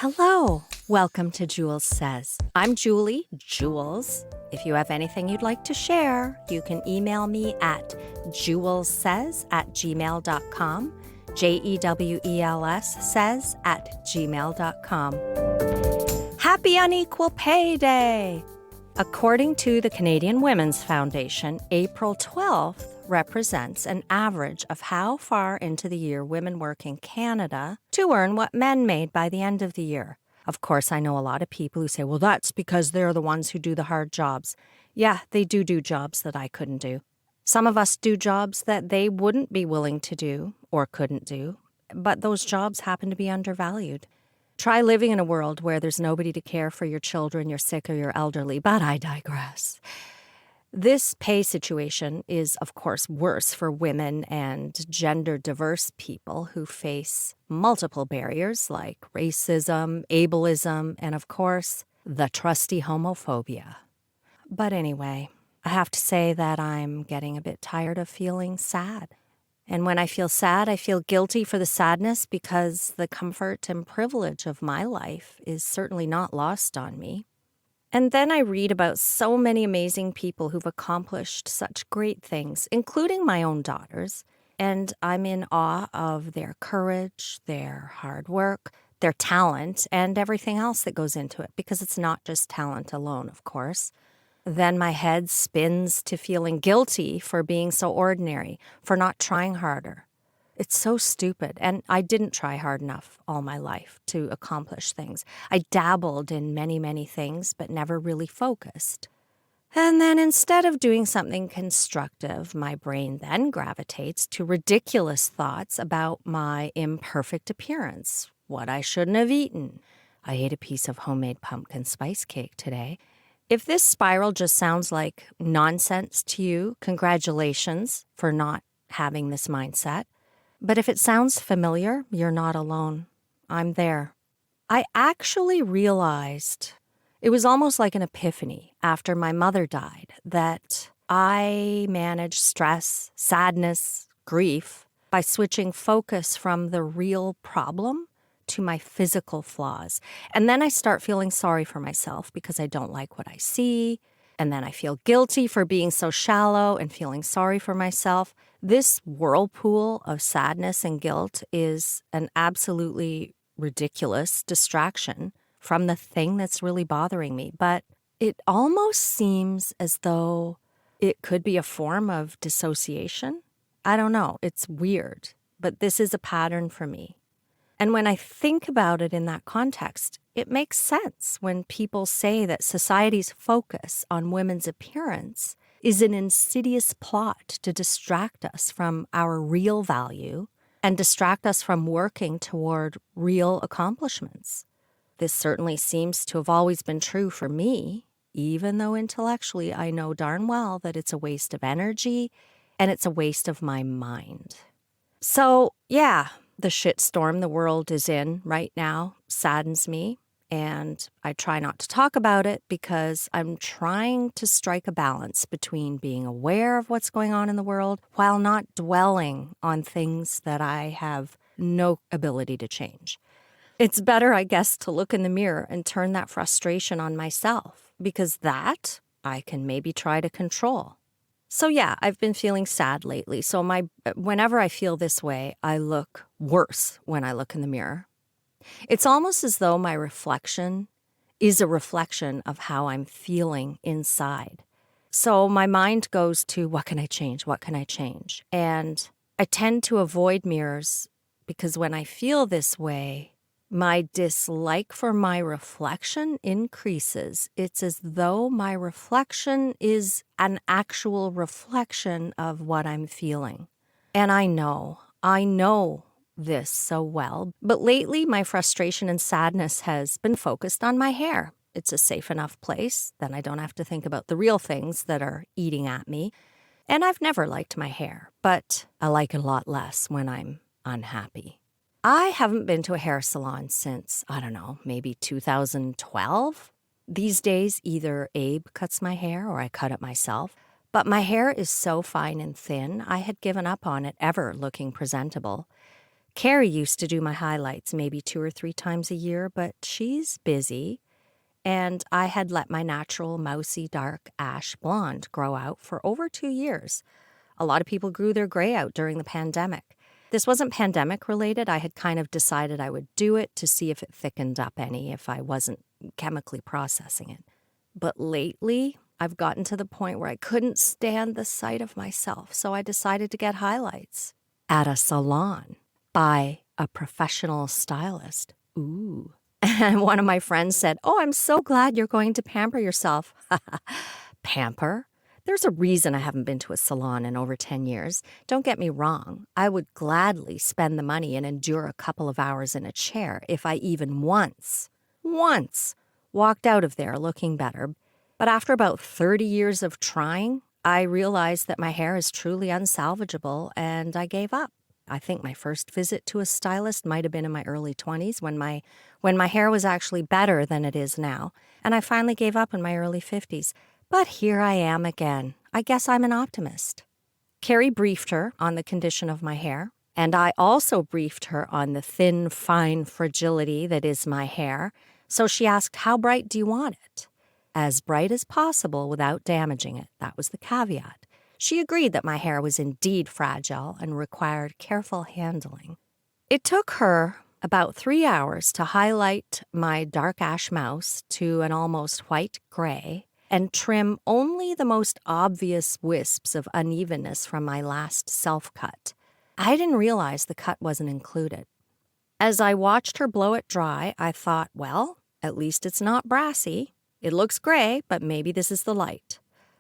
Hello. Welcome to Jules Says. I'm Julie, Jules. If you have anything you'd like to share, you can email me at julessays@gmail.com, JEWELS says@gmail.com. Happy Unequal Pay Day! According to the Canadian Women's Foundation, April 12th represents an average of how far into the year women work in Canada to earn what men made by the end of the year. Of course, I know a lot of people who say, well, that's because they're the ones who do the hard jobs. Yeah, they do jobs that I couldn't do. Some of us do jobs that they wouldn't be willing to do or couldn't do, but those jobs happen to be undervalued. Try living in a world where there's nobody to care for your children, you're sick, or you're elderly, but I digress. This pay situation is, of course, worse for women and gender-diverse people who face multiple barriers like racism, ableism, and, of course, the trusty homophobia. But anyway, I have to say that I'm getting a bit tired of feeling sad. And when I feel sad, I feel guilty for the sadness because the comfort and privilege of my life is certainly not lost on me. And then I read about so many amazing people who've accomplished such great things, including my own daughters, and I'm in awe of their courage, their hard work, their talent, and everything else that goes into it, because it's not just talent alone, of course. Then my head spins to feeling guilty for being so ordinary, for not trying harder. It's so stupid, and I didn't try hard enough all my life to accomplish things. I dabbled in many, many things, but never really focused. And then instead of doing something constructive, my brain then gravitates to ridiculous thoughts about my imperfect appearance, what I shouldn't have eaten. I ate a piece of homemade pumpkin spice cake today. If this spiral just sounds like nonsense to you, congratulations for not having this mindset. But if it sounds familiar, you're not alone. I'm there. I actually realized, it was almost like an epiphany after my mother died, that I managed stress, sadness, grief by switching focus from the real problem to my physical flaws. And then I start feeling sorry for myself because I don't like what I see. And then I feel guilty for being so shallow and feeling sorry for myself. This whirlpool of sadness and guilt is an absolutely ridiculous distraction from the thing that's really bothering me. But it almost seems as though it could be a form of dissociation. I don't know. It's weird. But this is a pattern for me. And when I think about it in that context, it makes sense when people say that society's focus on women's appearance is an insidious plot to distract us from our real value and distract us from working toward real accomplishments. This certainly seems to have always been true for me, even though intellectually I know darn well that it's a waste of energy and it's a waste of my mind. So, yeah. The shitstorm the world is in right now saddens me, and I try not to talk about it because I'm trying to strike a balance between being aware of what's going on in the world while not dwelling on things that I have no ability to change. It's better, I guess, to look in the mirror and turn that frustration on myself, because that I can maybe try to control. So yeah, I've been feeling sad lately. So whenever I feel this way, I look worse when I look in the mirror. It's almost as though my reflection is a reflection of how I'm feeling inside. So my mind goes to, what can I change? What can I change? And I tend to avoid mirrors because when I feel this way, my dislike for my reflection increases. It's as though my reflection is an actual reflection of what I'm feeling. And I know this so well. But lately, my frustration and sadness has been focused on my hair. It's a safe enough place. Then I don't have to think about the real things that are eating at me. And I've never liked my hair, but I like it a lot less when I'm unhappy. I haven't been to a hair salon since, I don't know, maybe 2012. These days, either Abe cuts my hair or I cut it myself. But my hair is so fine and thin, I had given up on it ever looking presentable. Carrie used to do my highlights maybe 2 or 3 times a year, but she's busy. And I had let my natural mousy dark ash blonde grow out for over 2 years. A lot of people grew their gray out during the pandemic. This wasn't pandemic related. I had kind of decided I would do it to see if it thickened up any if I wasn't chemically processing it. But lately, I've gotten to the point where I couldn't stand the sight of myself, so I decided to get highlights at a salon by a professional stylist. Ooh. And one of my friends said, "Oh, I'm so glad you're going to pamper yourself." Pamper? There's a reason I haven't been to a salon in over 10 years. Don't get me wrong. I would gladly spend the money and endure a couple of hours in a chair if I even once walked out of there looking better. But after about 30 years of trying, I realized that my hair is truly unsalvageable and I gave up. I think my first visit to a stylist might have been in my early 20s when my hair was actually better than it is now, and I finally gave up in my early 50s. But here I am again. I guess I'm an optimist. Carrie briefed her on the condition of my hair, and I also briefed her on the thin, fine fragility that is my hair. So she asked, "How bright do you want it?" As bright as possible without damaging it. That was the caveat. She agreed that my hair was indeed fragile and required careful handling. It took her about 3 hours to highlight my dark ash mouse to an almost white gray and trim only the most obvious wisps of unevenness from my last self-cut. I didn't realize the cut wasn't included. As I watched her blow it dry, I thought, well, at least it's not brassy. It looks gray, but maybe this is the light.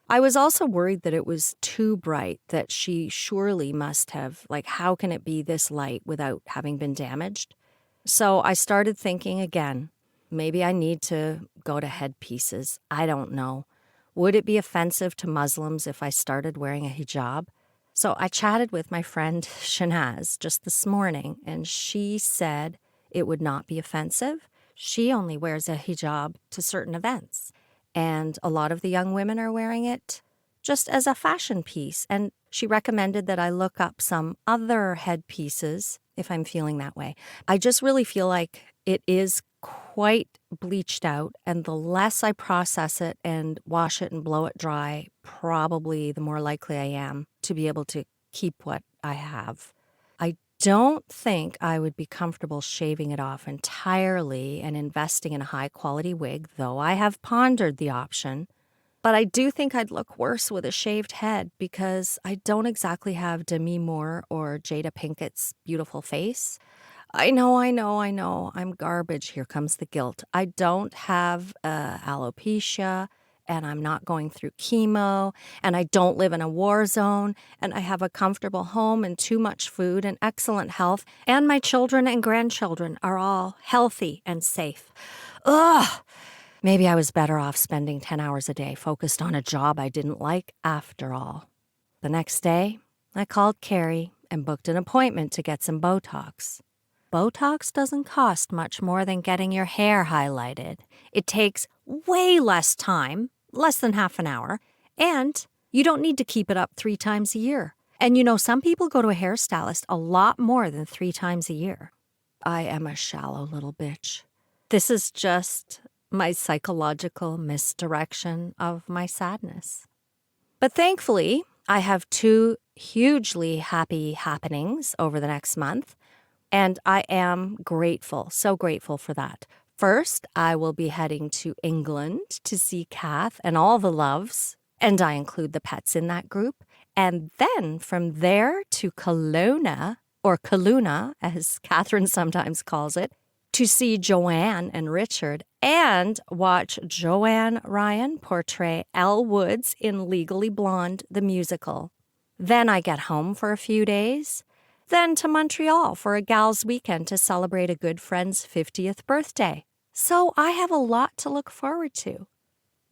I was also worried that it was too bright, that she surely must have, how can it be this light without having been damaged? So I started thinking again, maybe I need to go to headpieces. I don't know. Would it be offensive to Muslims if I started wearing a hijab? So I chatted with my friend Shanaz just this morning, and she said it would not be offensive. She only wears a hijab to certain events. And a lot of the young women are wearing it just as a fashion piece. And she recommended that I look up some other headpieces if I'm feeling that way. I just really feel like it is quite bleached out, and the less I process it and wash it and blow it dry, probably the more likely I am to be able to keep what I have. I don't think I would be comfortable shaving it off entirely and investing in a high-quality wig, though I have pondered the option. But I do think I'd look worse with a shaved head because I don't exactly have Demi Moore or Jada Pinkett's beautiful face. I know. I'm garbage. Here comes the guilt. I don't have alopecia, and I'm not going through chemo, and I don't live in a war zone, and I have a comfortable home and too much food and excellent health, and my children and grandchildren are all healthy and safe. Ugh! Maybe I was better off spending 10 hours a day focused on a job I didn't like after all. The next day, I called Carrie and booked an appointment to get some Botox. Botox doesn't cost much more than getting your hair highlighted. It takes way less time, less than half an hour, and you don't need to keep it up 3 times a year. And some people go to a hairstylist a lot more than 3 times a year. I am a shallow little bitch. This is just my psychological misdirection of my sadness. But thankfully, I have 2 hugely happy happenings over the next month, and I am grateful, so grateful for that. First, I will be heading to England to see Kath and all the loves, and I include the pets in that group. And then from there to Kelowna, or Kelowna, as Catherine sometimes calls it, to see Joanne and Richard and watch Joanne Ryan portray Elle Woods in Legally Blonde, the musical. Then I get home for a few days, then to Montreal for a gals weekend to celebrate a good friend's 50th birthday. So I have a lot to look forward to.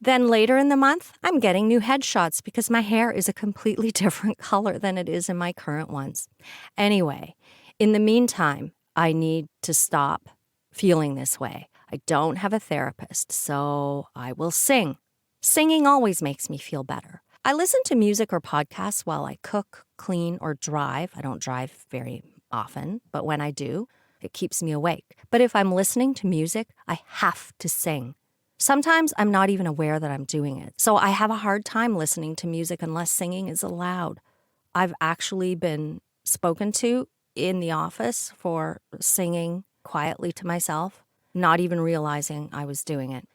Then later in the month, I'm getting new headshots because my hair is a completely different color than it is in my current ones. Anyway, in the meantime, I need to stop feeling this way. I don't have a therapist, so I will sing. Singing always makes me feel better. I listen to music or podcasts while I cook, clean, or drive. I don't drive very often, but when I do, it keeps me awake. But if I'm listening to music, I have to sing. Sometimes I'm not even aware that I'm doing it. So I have a hard time listening to music unless singing is allowed. I've actually been spoken to in the office for singing quietly to myself, not even realizing I was doing it.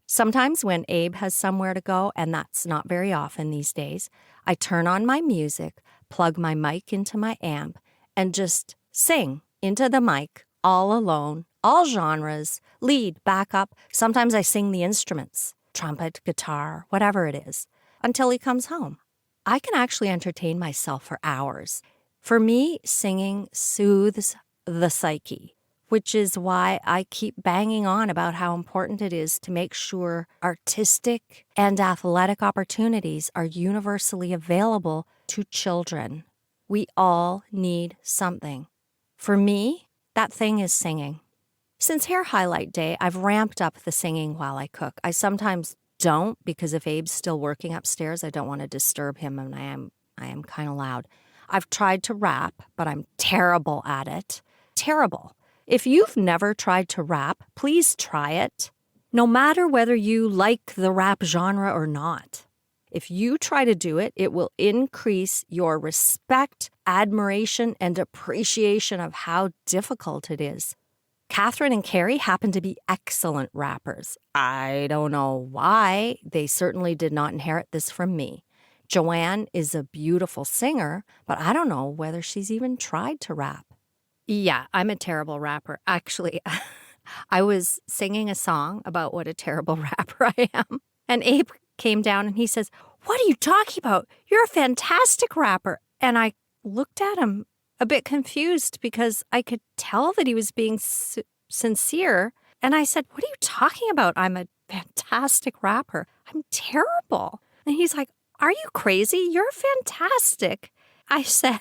Sometimes when Abe has somewhere to go, and that's not very often these days, I turn on my music, plug my mic into my amp, and just sing into the mic, all alone, all genres, lead, backup. Sometimes I sing the instruments, trumpet, guitar, whatever it is, until he comes home. I can actually entertain myself for hours. For me, singing soothes the psyche, which is why I keep banging on about how important it is to make sure artistic and athletic opportunities are universally available to children. We all need something. For me, that thing is singing. Since Hair Highlight Day, I've ramped up the singing while I cook. I sometimes don't because if Abe's still working upstairs, I don't want to disturb him, and I am kind of loud. I've tried to rap, but I'm terrible at it. Terrible. If you've never tried to rap, please try it. No matter whether you like the rap genre or not. If you try to do it, it will increase your respect, admiration, and appreciation of how difficult it is. Catherine and Carrie happen to be excellent rappers. I don't know why. They certainly did not inherit this from me. Joanne is a beautiful singer, but I don't know whether she's even tried to rap. Yeah, I'm a terrible rapper. Actually, I was singing a song about what a terrible rapper I am. And Abe came down and he says, "What are you talking about? You're a fantastic rapper." And I looked at him a bit confused because I could tell that he was being sincere. And I said, "What are you talking about? I'm a fantastic rapper. I'm terrible." And he's like, "Are you crazy? You're fantastic." I said,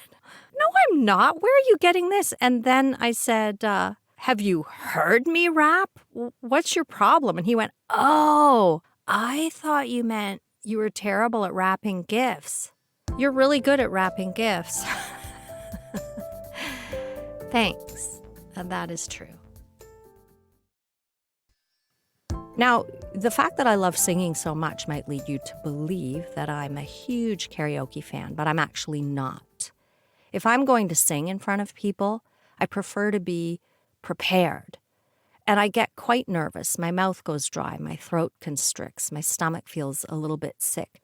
"No, I'm not. Where are you getting this?" And then I said, "Have you heard me rap? What's your problem?" And he went, "Oh, I thought you meant you were terrible at rapping GIFs. You're really good at rapping GIFs." Thanks. And that is true. Now, the fact that I love singing so much might lead you to believe that I'm a huge karaoke fan, but I'm actually not. If I'm going to sing in front of people, I prefer to be prepared. And I get quite nervous. My mouth goes dry, my throat constricts, my stomach feels a little bit sick.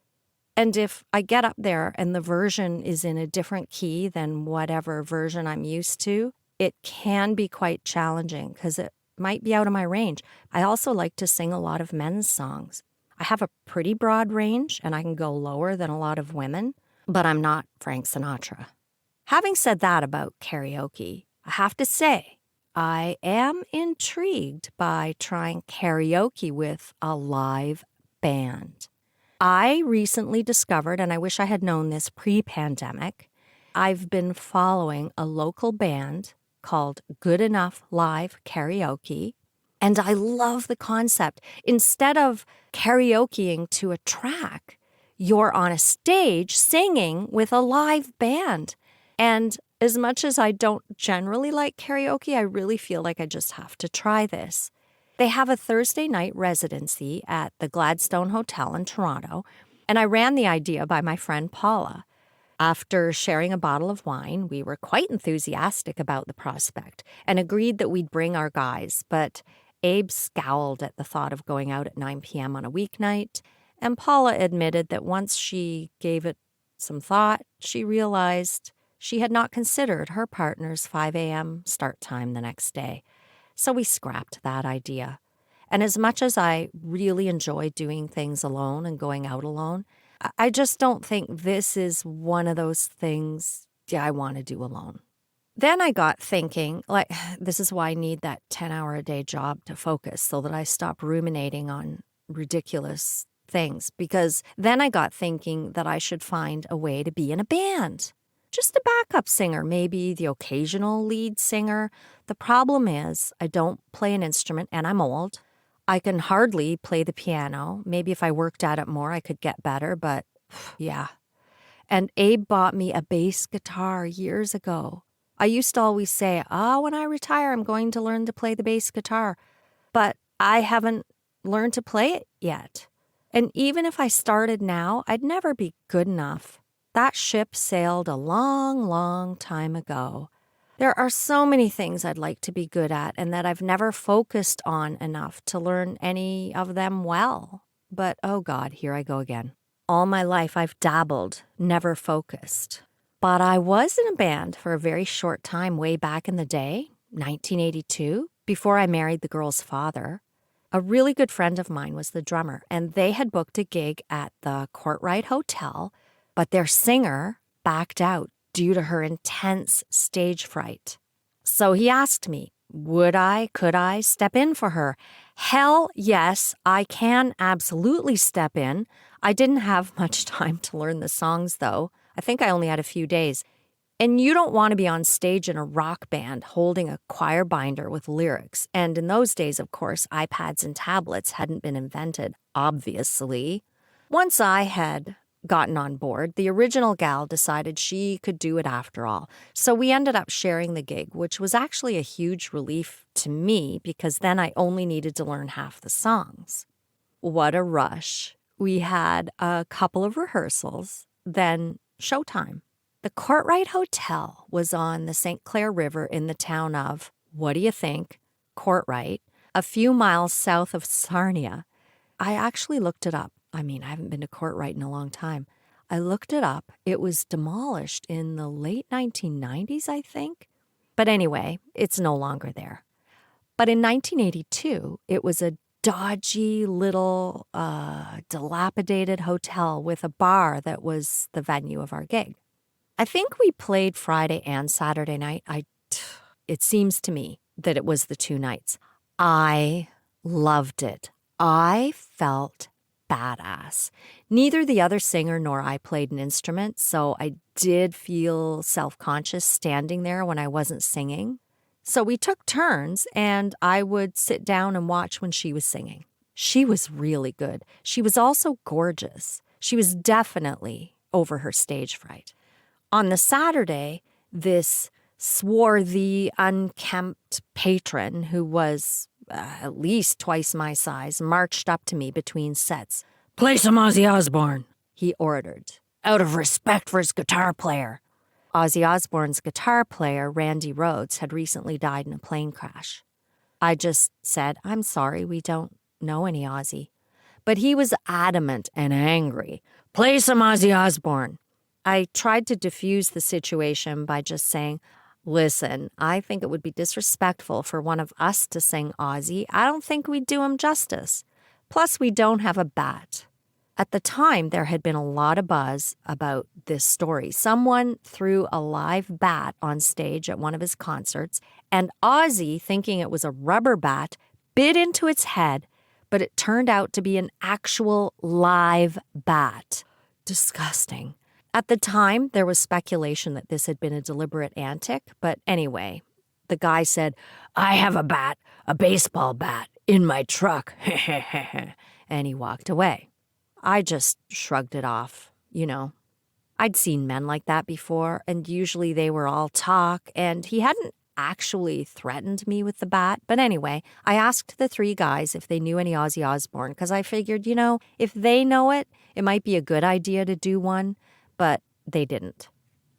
And if I get up there and the version is in a different key than whatever version I'm used to, it can be quite challenging because it might be out of my range. I also like to sing a lot of men's songs. I have a pretty broad range and I can go lower than a lot of women, but I'm not Frank Sinatra. Having said that about karaoke, I have to say, I am intrigued by trying karaoke with a live band. I recently discovered, and I wish I had known this pre-pandemic, I've been following a local band called Good Enough Live Karaoke, and I love the concept. Instead of karaokeing to a track, you're on a stage singing with a live band. And as much as I don't generally like karaoke, I really feel like I just have to try this. They have a Thursday night residency at the Gladstone Hotel in Toronto, and I ran the idea by my friend Paula. After sharing a bottle of wine, we were quite enthusiastic about the prospect and agreed that we'd bring our guys, but Abe scowled at the thought of going out at 9 p.m. on a weeknight, and Paula admitted that once she gave it some thought, she realized she had not considered her partner's 5 a.m. start time the next day. So we scrapped that idea. And as much as I really enjoy doing things alone and going out alone, I just don't think this is one of those things I want to do alone. Then I got thinking, this is why I need that 10-hour-a-day job to focus so that I stop ruminating on ridiculous things. Because then I got thinking that I should find a way to be in a band. Just a backup singer, maybe the occasional lead singer. The problem is I don't play an instrument and I'm old. I can hardly play the piano. Maybe if I worked at it more, I could get better, but yeah. And Abe bought me a bass guitar years ago. I used to always say, when I retire, I'm going to learn to play the bass guitar. But I haven't learned to play it yet. And even if I started now, I'd never be good enough. That ship sailed a long, long time ago. There are so many things I'd like to be good at and that I've never focused on enough to learn any of them well. But oh God, here I go again. All my life I've dabbled, never focused. But I was in a band for a very short time way back in the day, 1982, before I married the girl's father. A really good friend of mine was the drummer, and they had booked a gig at the Courtright Hotel, but their singer backed out due to her intense stage fright. So he asked me, could I step in for her? Hell yes, I can absolutely step in. I didn't have much time to learn the songs, though. I think I only had a few days. And you don't want to be on stage in a rock band holding a choir binder with lyrics. And in those days, of course, iPads and tablets hadn't been invented, obviously. Once I had gotten on board, the original gal decided she could do it after all. So we ended up sharing the gig, which was actually a huge relief to me because then I only needed to learn half the songs. What a rush. We had a couple of rehearsals, then showtime. The Courtright Hotel was on the St. Clair River in the town of, what do you think, Courtright, a few miles south of Sarnia. I actually looked it up. I haven't been to Courtright in a long time. I looked it up. It was demolished in the late 1990s, I think. But anyway, it's no longer there. But in 1982, it was a dodgy little dilapidated hotel with a bar that was the venue of our gig. I think we played Friday and Saturday night. It seems to me that it was the 2 nights. I loved it. I felt badass. Neither the other singer nor I played an instrument, so I did feel self-conscious standing there when I wasn't singing. So we took turns, and I would sit down and watch when she was singing. She was really good. She was also gorgeous. She was definitely over her stage fright. On the Saturday, this swarthy, unkempt patron who was at least twice my size marched up to me between sets. "Play some Ozzy Osbourne," he ordered, out of respect for his guitar player. Ozzy Osbourne's guitar player, Randy Rhoads, had recently died in a plane crash. I just said, "I'm sorry, we don't know any Ozzy." But he was adamant and angry. "Play some Ozzy Osbourne." I tried to diffuse the situation by just saying, "Listen, I think it would be disrespectful for one of us to sing Ozzy. I don't think we'd do him justice. Plus, we don't have a bat." At the time, there had been a lot of buzz about this story. Someone threw a live bat on stage at one of his concerts, and Ozzy, thinking it was a rubber bat, bit into its head, but it turned out to be an actual live bat. Disgusting. At the time, there was speculation that this had been a deliberate antic, but anyway, the guy said, "I have a bat, a baseball bat, in my truck," and he walked away. I just shrugged it off, I'd seen men like that before, and usually they were all talk, and he hadn't actually threatened me with the bat. But anyway, I asked the 3 guys if they knew any Ozzy Osbourne, because I figured, if they know it, it might be a good idea to do one. But they didn't.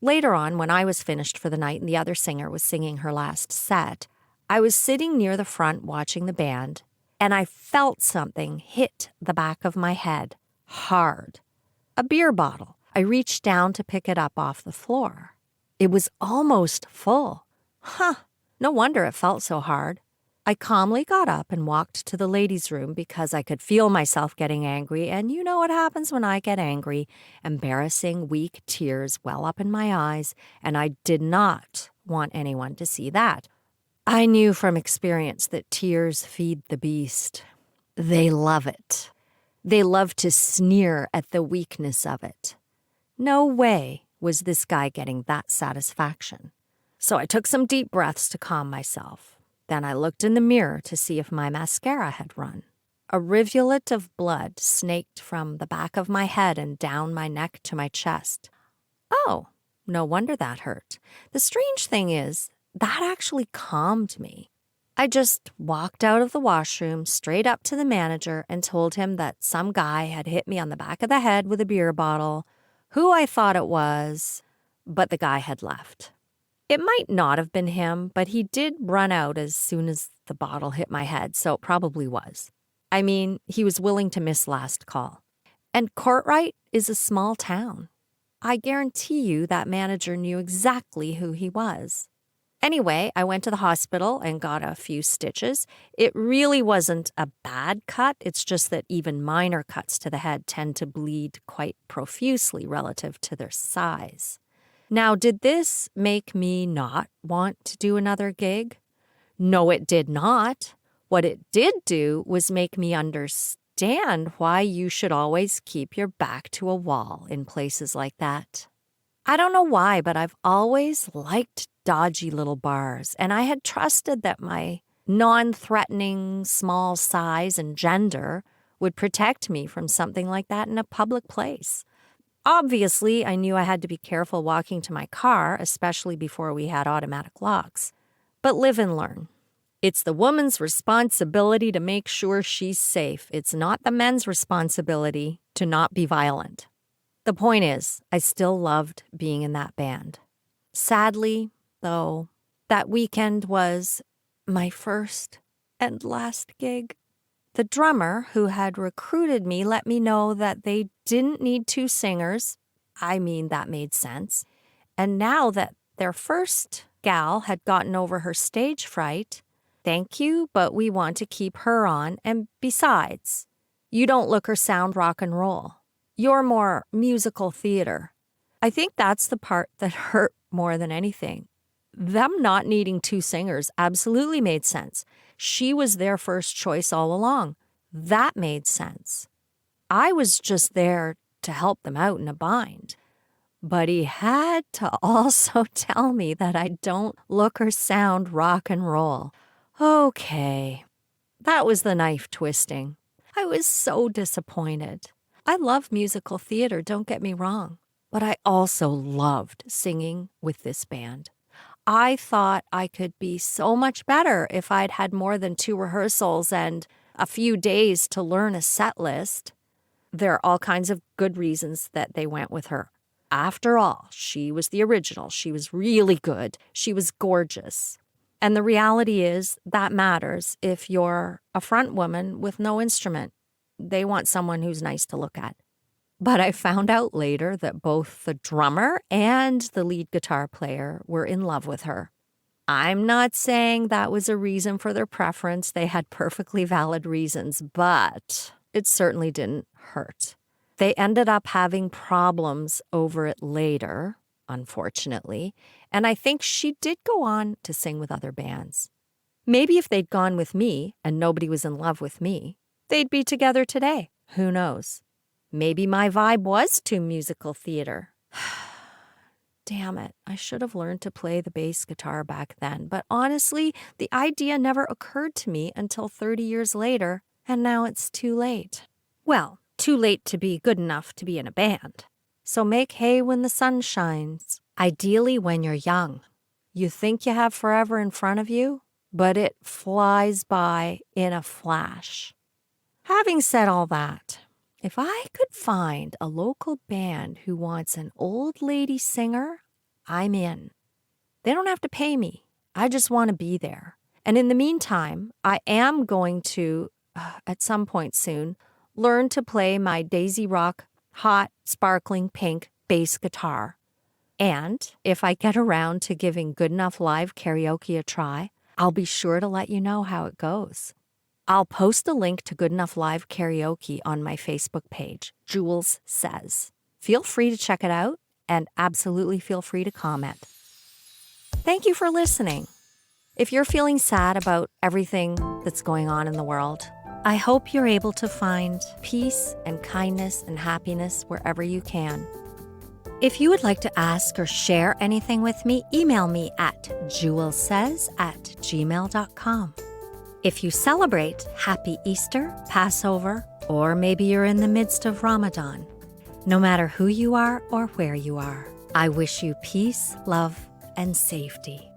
Later on, when I was finished for the night and the other singer was singing her last set, I was sitting near the front watching the band, and I felt something hit the back of my head hard. A beer bottle. I reached down to pick it up off the floor. It was almost full. No wonder it felt so hard. I calmly got up and walked to the ladies' room because I could feel myself getting angry, and you know what happens when I get angry. Embarrassing, weak tears well up in my eyes, and I did not want anyone to see that. I knew from experience that tears feed the beast. They love it. They love to sneer at the weakness of it. No way was this guy getting that satisfaction. So I took some deep breaths to calm myself. Then I looked in the mirror to see if my mascara had run. A rivulet of blood snaked from the back of my head and down my neck to my chest. Oh, no wonder that hurt. The strange thing is, that actually calmed me. I just walked out of the washroom straight up to the manager and told him that some guy had hit me on the back of the head with a beer bottle, who I thought it was, but the guy had left. It might not have been him, but he did run out as soon as the bottle hit my head, so it probably was. I mean, he was willing to miss last call. And Courtright is a small town. I guarantee you that manager knew exactly who he was. Anyway, I went to the hospital and got a few stitches. It really wasn't a bad cut. It's just that even minor cuts to the head tend to bleed quite profusely relative to their size. Now, did this make me not want to do another gig? No, it did not. What it did do was make me understand why you should always keep your back to a wall in places like that. I don't know why, but I've always liked dodgy little bars, and I had trusted that my non-threatening small size and gender would protect me from something like that in a public place. Obviously, I knew I had to be careful walking to my car, especially before we had automatic locks. But live and learn. It's the woman's responsibility to make sure she's safe. It's not the men's responsibility to not be violent. The point is, I still loved being in that band. Sadly, though, that weekend was my first and last gig. The drummer who had recruited me let me know that they didn't need 2 singers. I mean, that made sense. And now that their first gal had gotten over her stage fright, thank you, but we want to keep her on. And besides, you don't look or sound rock and roll. You're more musical theater. I think that's the part that hurt more than anything. Them not needing 2 singers absolutely made sense. She was their first choice all along. That made sense. I was just there to help them out in a bind. But he had to also tell me that I don't look or sound rock and roll. Okay. That was the knife twisting. I was so disappointed. I love musical theater, don't get me wrong. But I also loved singing with this band. I thought I could be so much better if I'd had more than 2 rehearsals and a few days to learn a set list. There are all kinds of good reasons that they went with her. After all, she was the original. She was really good. She was gorgeous. And the reality is that matters if you're a front woman with no instrument. They want someone who's nice to look at. But I found out later that both the drummer and the lead guitar player were in love with her. I'm not saying that was a reason for their preference. They had perfectly valid reasons, but it certainly didn't hurt. They ended up having problems over it later, unfortunately, and I think she did go on to sing with other bands. Maybe if they'd gone with me and nobody was in love with me, they'd be together today. Who knows? Maybe my vibe was too musical theater. Damn it, I should have learned to play the bass guitar back then. But honestly, the idea never occurred to me until 30 years later, and now it's too late. Well, too late to be good enough to be in a band. So make hay when the sun shines, ideally when you're young. You think you have forever in front of you, but it flies by in a flash. Having said all that, if I could find a local band who wants an old lady singer, I'm in. They don't have to pay me. I just want to be there. And in the meantime, I am going to, at some point soon, learn to play my Daisy Rock hot, sparkling pink bass guitar. And if I get around to giving Good Enough Live Karaoke a try, I'll be sure to let you know how it goes. I'll post a link to Good Enough Live Karaoke on my Facebook page, Jules Says. Feel free to check it out, and absolutely feel free to comment. Thank you for listening. If you're feeling sad about everything that's going on in the world, I hope you're able to find peace and kindness and happiness wherever you can. If you would like to ask or share anything with me, email me at julessays@gmail.com. If you celebrate Happy Easter, Passover, or maybe you're in the midst of Ramadan, no matter who you are or where you are, I wish you peace, love, and safety.